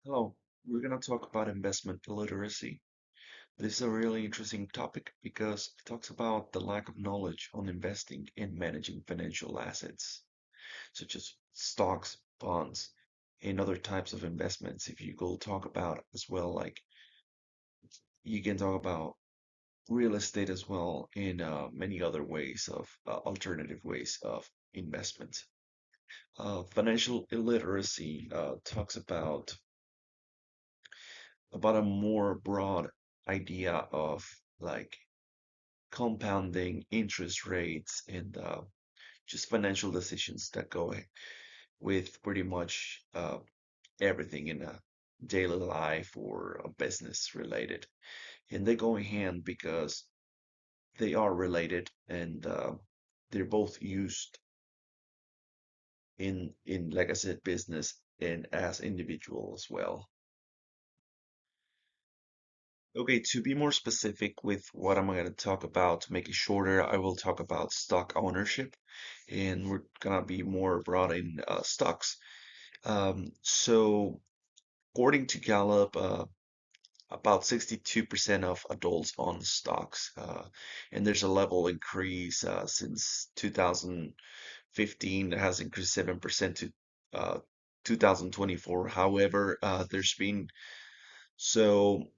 Hello, we're going to talk about investment literacy. This is a really interesting topic because it talks about the lack of knowledge on investing and managing financial assets, such as stocks, bonds, and other types of investments. If you go talk about as well, like you can talk about real estate as well and many other ways of alternative ways of investment. Financial illiteracy talks about a more broad idea of like compounding interest rates and just financial decisions that go with pretty much everything in a daily life or a business related. And they go in hand because they are related and they're both used in like I said, business and as individual as well. Okay, to be more specific with what I'm going to talk about, to make it shorter, I will talk about stock ownership, and we're going to be more broad in stocks. So, according to Gallup, about 62% of adults own stocks, and there's a level increase since 2015 that has increased 7% to 2024. However, there's been so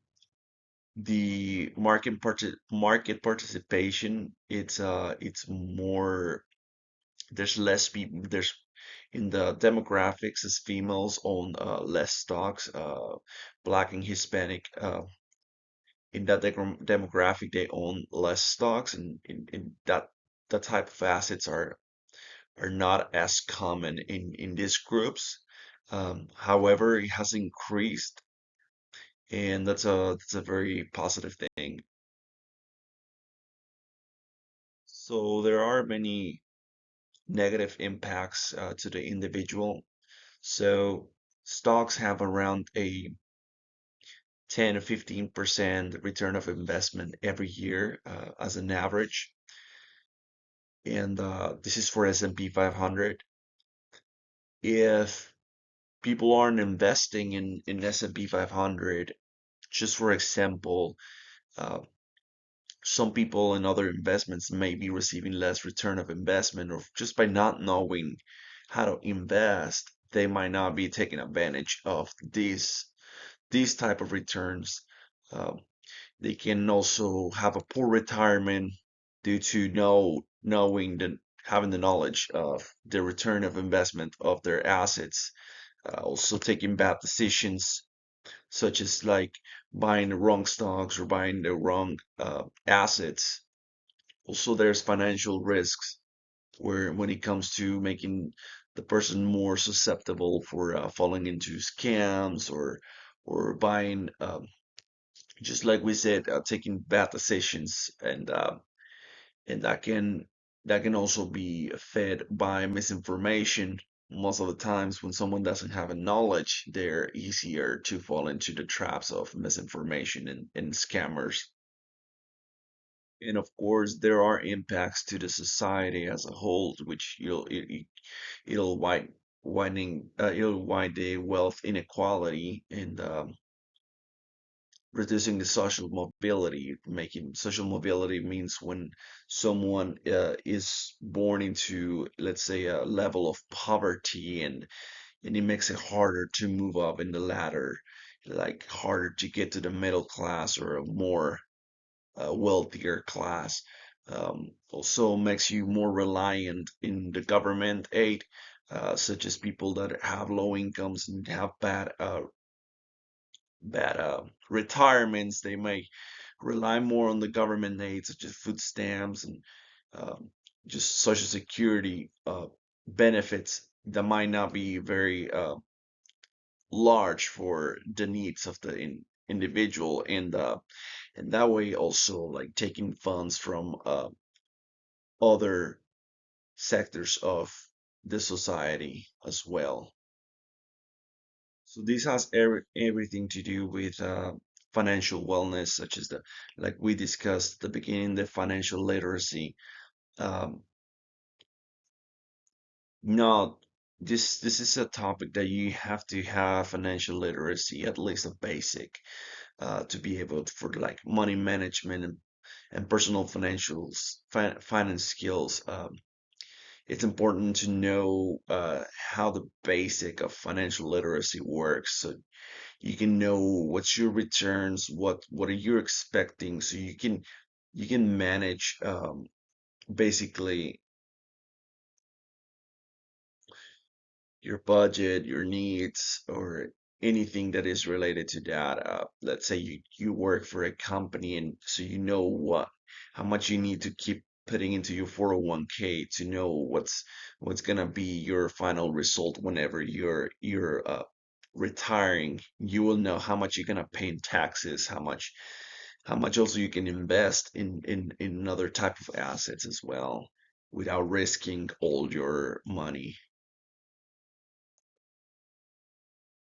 the market participation it's more there's less people there's in the demographics as females own less stocks, black and Hispanic, in that demographic they own less stocks, and in that type of assets are not as common in these groups. However, it has increased, and that's a very positive thing. So there are many negative impacts to the individual. So stocks have around a 10 to 15% return of investment every year as an average. And this is for S&P 500. If people aren't investing in S&P 500, just for example, uh, some people in other investments may be receiving less return of investment, or just by not knowing how to invest, they might not be taking advantage of these type of returns. Um, they can also have a poor retirement due to knowing the having the knowledge of the return of investment of their assets. Also taking bad decisions such as like buying the wrong stocks or buying the wrong assets. Also, there's financial risks where when it comes to making the person more susceptible for falling into scams or buying, just like we said, taking bad decisions, and that can also be fed by misinformation. Most of the times, when someone doesn't have a knowledge, they're easier to fall into the traps of misinformation and scammers. And of course, there are impacts to the society as a whole, which it'll it'll widen the wealth inequality and reducing the social mobility. Making social mobility means when someone is born into, let's say, a level of poverty, and it makes it harder to move up in the ladder, like harder to get to the middle class or a more wealthier class. Also makes you more reliant in the government aid, such as people that have low incomes and have bad retirements. They may rely more on the government aid, such as food stamps and um, just social security benefits that might not be very large for the needs of the individual, and that way also like taking funds from other sectors of the society as well. So this has everything to do with financial wellness, such as the like we discussed at the beginning, the financial literacy. Um, not this is a topic that you have to have financial literacy, at least a basic, to be able to, for like money management and personal finance skills. It's important to know how the basic of financial literacy works, so you can know what's your returns, what are you expecting, so you can manage basically your budget, your needs, or anything that is related to that. Let's say you work for a company, and so you know how much you need to keep putting into your 401k to know what's gonna be your final result whenever you're retiring. You will know how much you're gonna pay in taxes, how much also you can invest in another type of assets as well without risking all your money,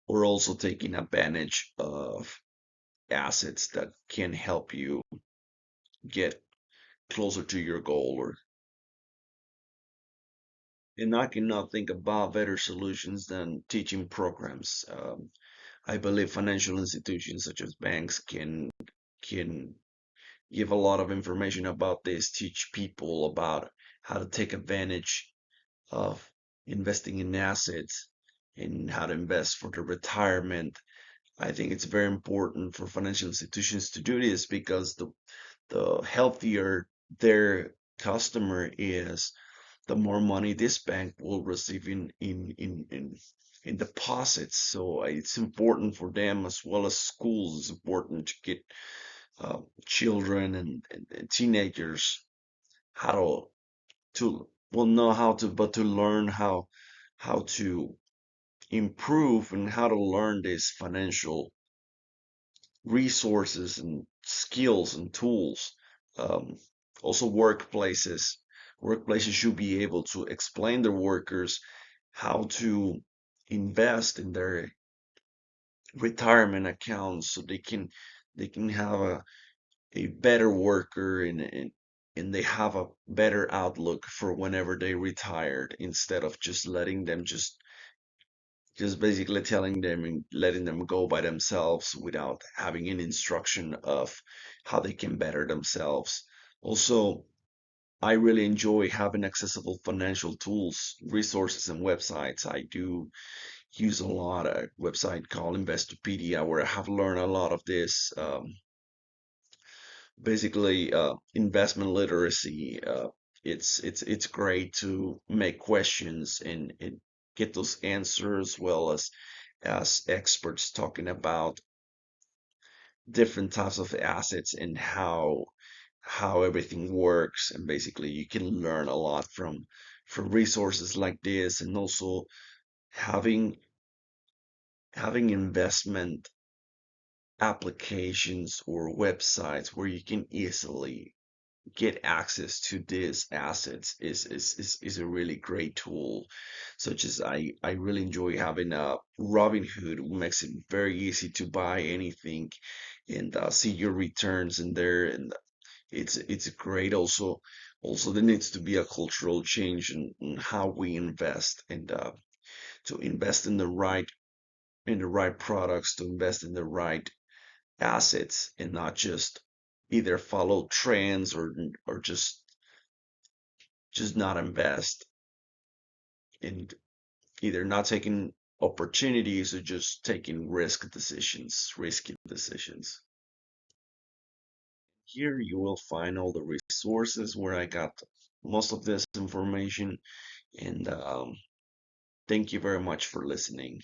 or also taking advantage of assets that can help you get closer to your goal. Or and I cannot think about better solutions than teaching programs. I believe financial institutions such as banks can give a lot of information about this, teach people about how to take advantage of investing in assets and how to invest for the retirement. I think it's very important for financial institutions to do this because the healthier their customer is, the more money this bank will receive in deposits. So it's important for them as well as schools. It's important to get children and teenagers how to well know how to but to learn how to improve and how to learn these financial resources and skills and tools. Um, Also, workplaces should be able to explain their workers how to invest in their retirement accounts so they can have a better worker, and they have a better outlook for whenever they retired, instead of just letting them just basically telling them and letting them go by themselves without having an instruction of how they can better themselves. Also, I really enjoy having accessible financial tools, resources, and websites. I do use a lot of website called Investopedia, where I have learned a lot of this, basically investment literacy. It's great to make questions and get those answers, well as experts talking about different types of assets and how everything works. And basically you can learn a lot from resources like this, and also having having investment applications or websites where you can easily get access to these assets is a really great tool. Such as I really enjoy having a Robinhood, who makes it very easy to buy anything and see your returns in there. And it's great. Also there needs to be a cultural change in how we invest, and to invest in the right products, to invest in the right assets, and not just either follow trends or just not invest, and either not taking opportunities or just taking risky decisions. Here you will find all the resources where I got most of this information, and thank you very much for listening.